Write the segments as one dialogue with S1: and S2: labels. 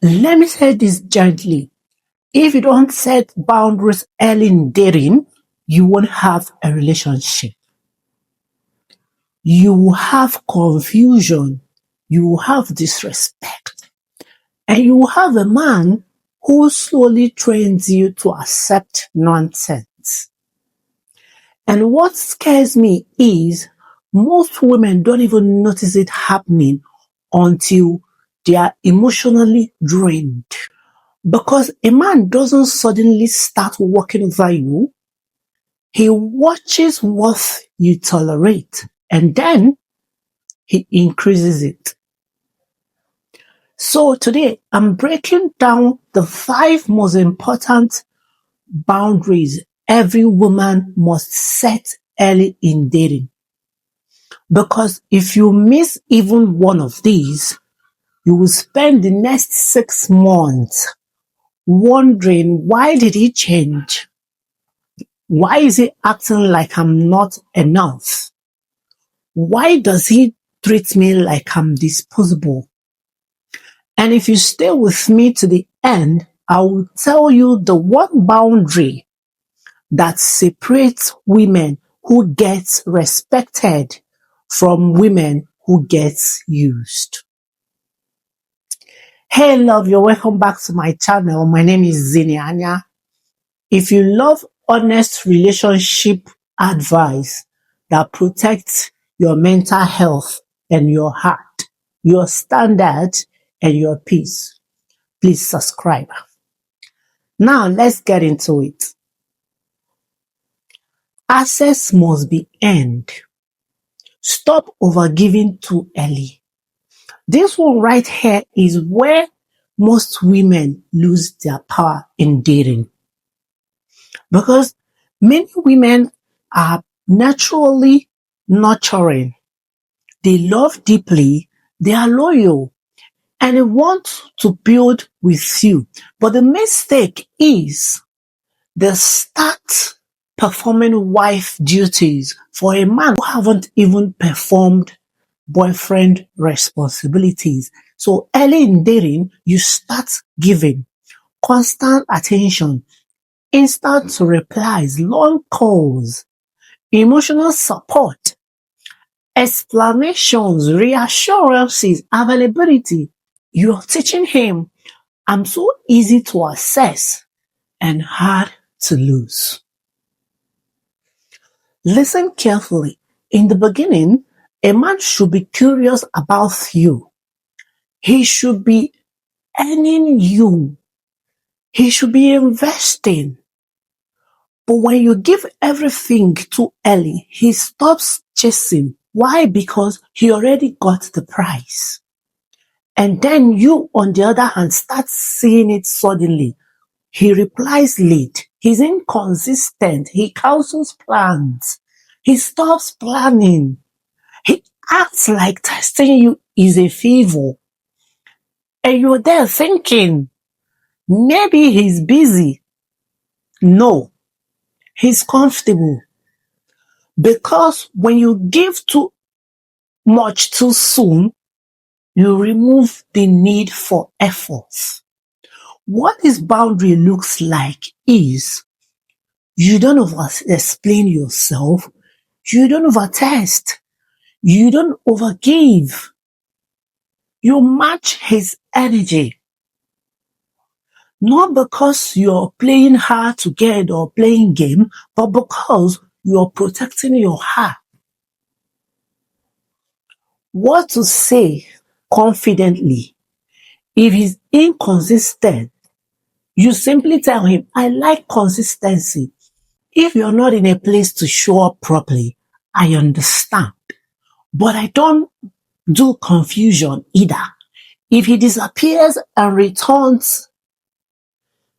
S1: Let me say this gently. If you don't set boundaries early in dating, you won't have a relationship. You will have confusion. You will have disrespect. And you will have a man who slowly trains you to accept nonsense. And what scares me is most women don't even notice it happening until they are emotionally drained. Because a man doesn't suddenly start working over you. He watches what you tolerate and then he increases it. So today I'm breaking down the 5 most important boundaries every woman must set early in dating. Because if you miss even one of these, you will spend the next 6 months wondering, why did he change? Why is he acting like I'm not enough? Why does he treat me like I'm disposable? And if you stay with me to the end, I will tell you the one boundary that separates women who get respected from women who get used. Hey love, you're welcome back to my channel. My name is Zinianya. If you love honest relationship advice that protects your mental health and your heart, your standard and your peace, please subscribe. Now let's get into it. Access must be earned. Stop overgiving too early. This one right here is where most women lose their power in dating. Because many women are naturally nurturing. They love deeply, they are loyal, and they want to build with you. But the mistake is they start performing wife duties for a man who haven't even performed boyfriend responsibilities. So early in dating, you start giving constant attention, instant replies, long calls, emotional support, explanations, reassurances, availability. You're teaching him, I'm so easy to access and hard to lose. Listen carefully. In the beginning, a man should be curious about you. He should be earning you. He should be investing. But when you give everything too early, he stops chasing. Why? Because he already got the prize. And then you, on the other hand, start seeing it suddenly. He replies late. He's inconsistent. He cancels plans. He stops planning. He acts like testing you is a favor. And you're there thinking, maybe he's busy. No, he's comfortable. Because when you give too much too soon, you remove the need for efforts. What this boundary looks like is you don't over-explain yourself, you don't over-test, you don't overgive. You match his energy. Not because you're playing hard to get or playing game, but because you're protecting your heart. What to say confidently. If he's inconsistent, you simply tell him, I like consistency. If you're not in a place to show up properly, I understand. But I don't do confusion either. If he disappears and returns,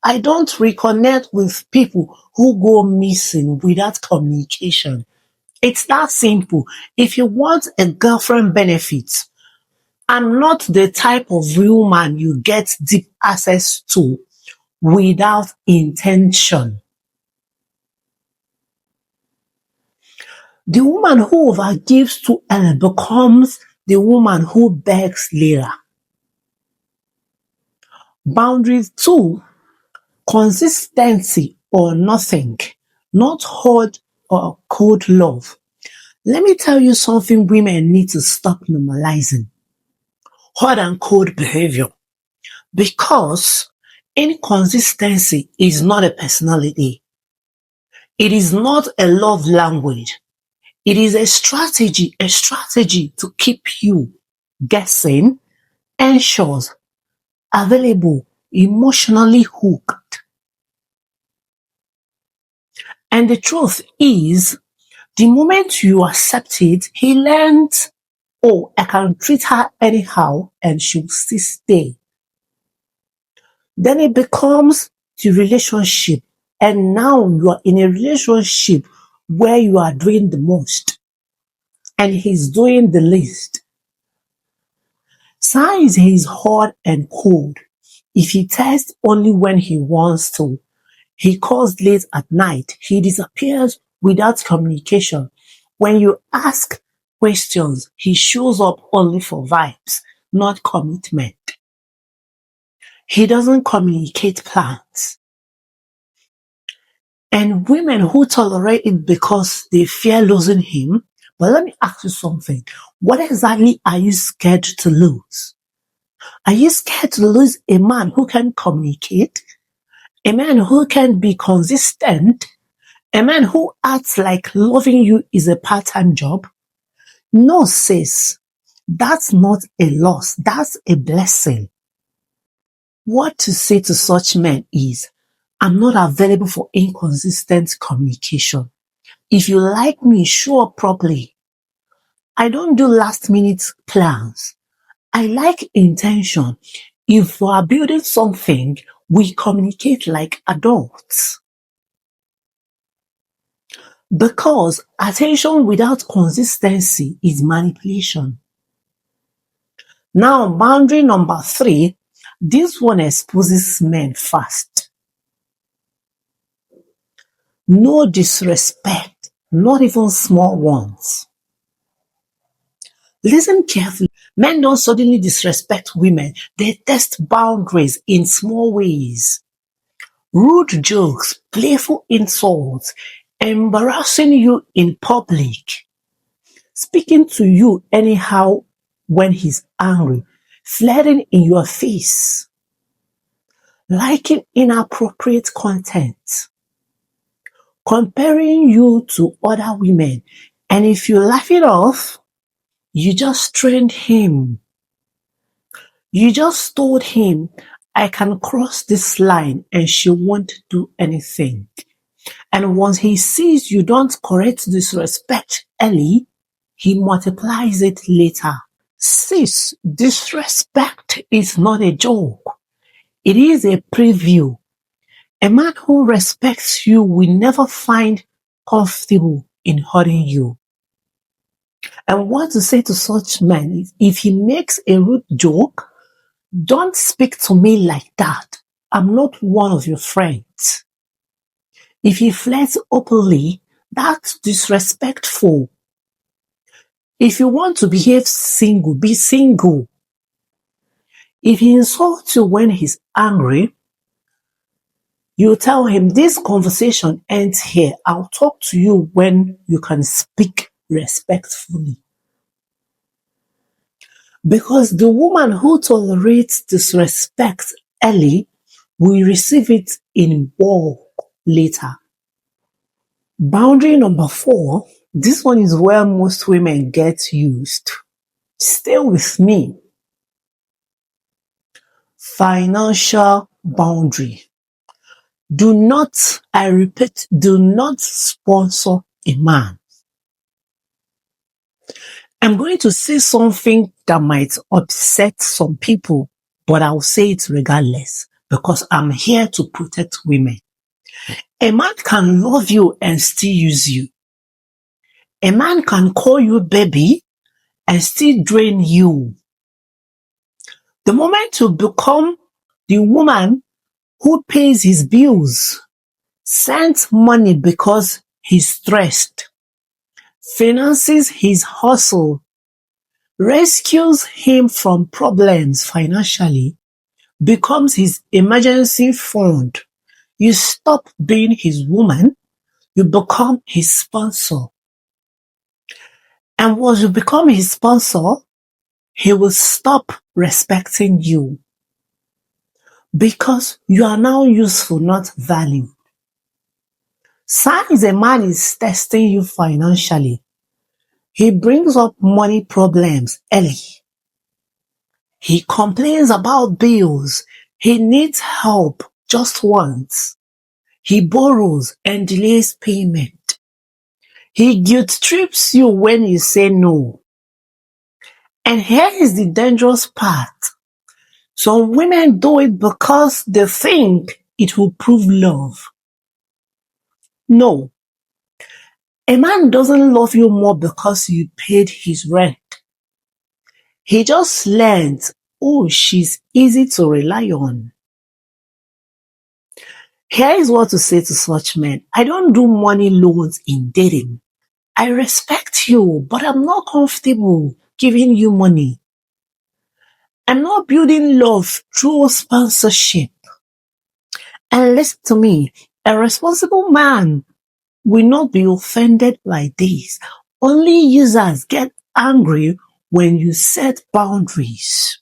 S1: I don't reconnect with people who go missing without communication. It's that simple. If you want a girlfriend benefit, I'm not the type of woman you get deep access to without intention. The woman who overgives too early becomes the woman who begs later. Boundaries 2, consistency or nothing, not hard or cold love. Let me tell you something women need to stop normalizing: hot and cold behavior. Because inconsistency is not a personality. It is not a love language. It is a strategy to keep you guessing, anxious, available, emotionally hooked. And the truth is, the moment you accept it, he learns, oh, I can treat her anyhow and she'll still stay. Then it becomes the relationship. And now you are in a relationship where you are doing the most and he's doing the least. Signs he's hot and cold. If he texts only when he wants to, he calls late at night, he disappears without communication. When you ask questions, he shows up only for vibes, not commitment. He doesn't communicate plans. And women who tolerate it because they fear losing him. But let me ask you something. What exactly are you scared to lose? Are you scared to lose a man who can communicate? A man who can be consistent? A man who acts like loving you is a part-time job? No, sis. That's not a loss. That's a blessing. What to say to such men is, I'm not available for inconsistent communication. If you like me, show up properly. I don't do last minute plans. I like intention. If we are building something, we communicate like adults. Because attention without consistency is manipulation. Now, boundary number 3, this one exposes men fast. No disrespect, not even small ones. Listen carefully. Men don't suddenly disrespect women. They test boundaries in small ways. Rude jokes, playful insults, embarrassing you in public, speaking to you anyhow when he's angry, flirting in your face, liking inappropriate content, comparing you to other women. And if you laugh it off, you just trained him. You just told him, I can cross this line and she won't do anything. And once he sees you don't correct disrespect early, he multiplies it later. Sis, disrespect is not a joke. It is a preview. A man who respects you will never find comfortable in hurting you. And what to say to such men is, if he makes a rude joke, don't speak to me like that. I'm not one of your friends. If he flirts openly, that's disrespectful. If you want to behave single, be single. If he insults you when he's angry, you tell him this conversation ends here. I'll talk to you when you can speak respectfully. Because the woman who tolerates disrespect early will receive it in bulk later. Boundary number 4, this one is where most women get used. Stay with me. Financial boundary. Do not, I repeat, do not sponsor a man. I'm going to say something that might upset some people, but I'll say it regardless because I'm here to protect women. A man can love you and still use you. A man can call you baby and still drain you. The moment you become the woman who pays his bills, sends money because he's stressed, finances his hustle, rescues him from problems financially, becomes his emergency fund. You stop being his woman, you become his sponsor. And once you become his sponsor, he will stop respecting you because you are now useful, not valued. Signs a man is testing you financially. He brings up money problems early. He complains about bills. He needs help just once. He borrows and delays payment. He guilt trips you when you say no. And here is the dangerous part. Some women do it because they think it will prove love. No. A man doesn't love you more because you paid his rent. He just learned, oh, she's easy to rely on. Here is what to say to such men. I don't do money loans in dating. I respect you, but I'm not comfortable giving you money. I'm not building love through sponsorship. And listen to me, a responsible man will not be offended by this. Only users get angry when you set boundaries.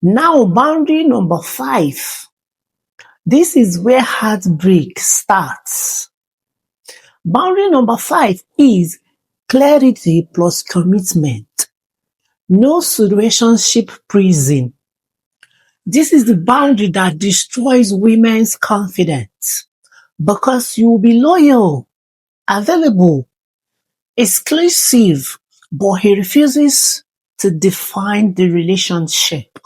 S1: Now, boundary number 5. This is where heartbreak starts. Boundary number 5 is clarity plus commitment. No situationship prison. This is the boundary that destroys women's confidence because you will be loyal, available, exclusive, but he refuses to define the relationship.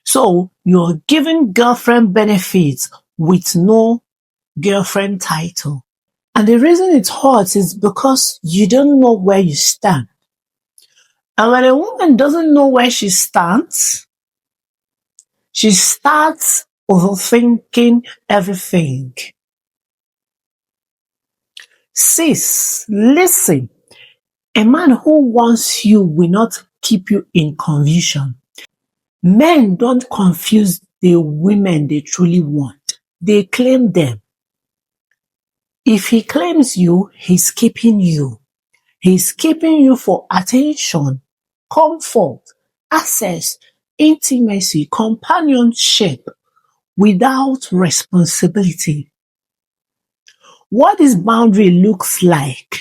S1: So you're giving girlfriend benefits with no girlfriend title. And the reason it hurts is because you don't know where you stand. And when a woman doesn't know where she stands, she starts overthinking everything. Sis, listen. A man who wants you will not keep you in confusion. Men don't confuse the women they truly want. They claim them. If he claims you, he's keeping you. He's keeping you for attention, comfort, access, intimacy, companionship without responsibility. What this boundary looks like,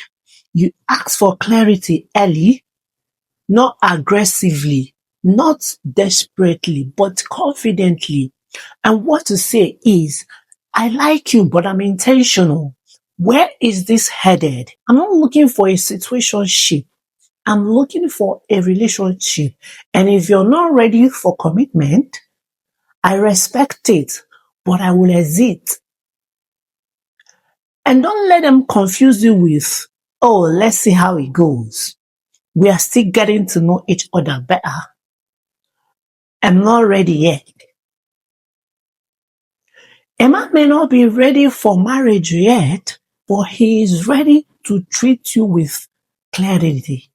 S1: you ask for clarity early, not aggressively, not desperately, but confidently. And what to say is, I like you, but I'm intentional. Where is this headed? I'm not looking for a situationship. I'm looking for a relationship. And if you're not ready for commitment, I respect it, but I will exit. And don't let them confuse you with, oh, let's see how it goes. We are still getting to know each other better. I'm not ready yet. A man may not be ready for marriage yet, but he is ready to treat you with clarity.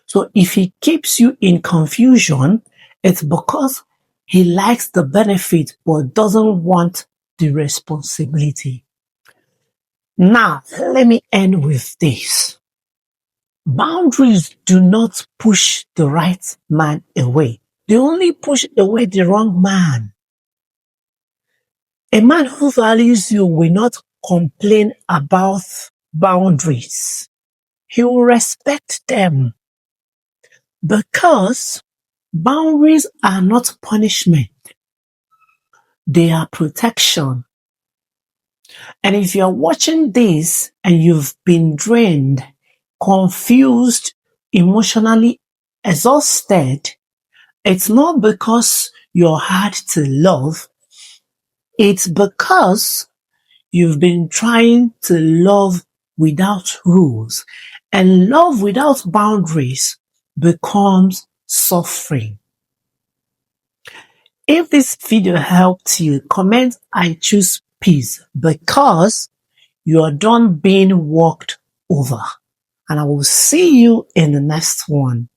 S1: So if he keeps you in confusion, it's because he likes the benefit but doesn't want the responsibility. Now, let me end with this. Boundaries do not push the right man away. They only push away the wrong man. A man who values you will not complain about boundaries. He will respect them because boundaries are not punishment. They are protection. And if you're watching this and you've been drained, confused, emotionally exhausted, it's not because you're hard to love. It's because you've been trying to love without rules, and love without boundaries becomes suffering. If this video helped you, comment I choose peace because you are done being walked over. And I will see you in the next one.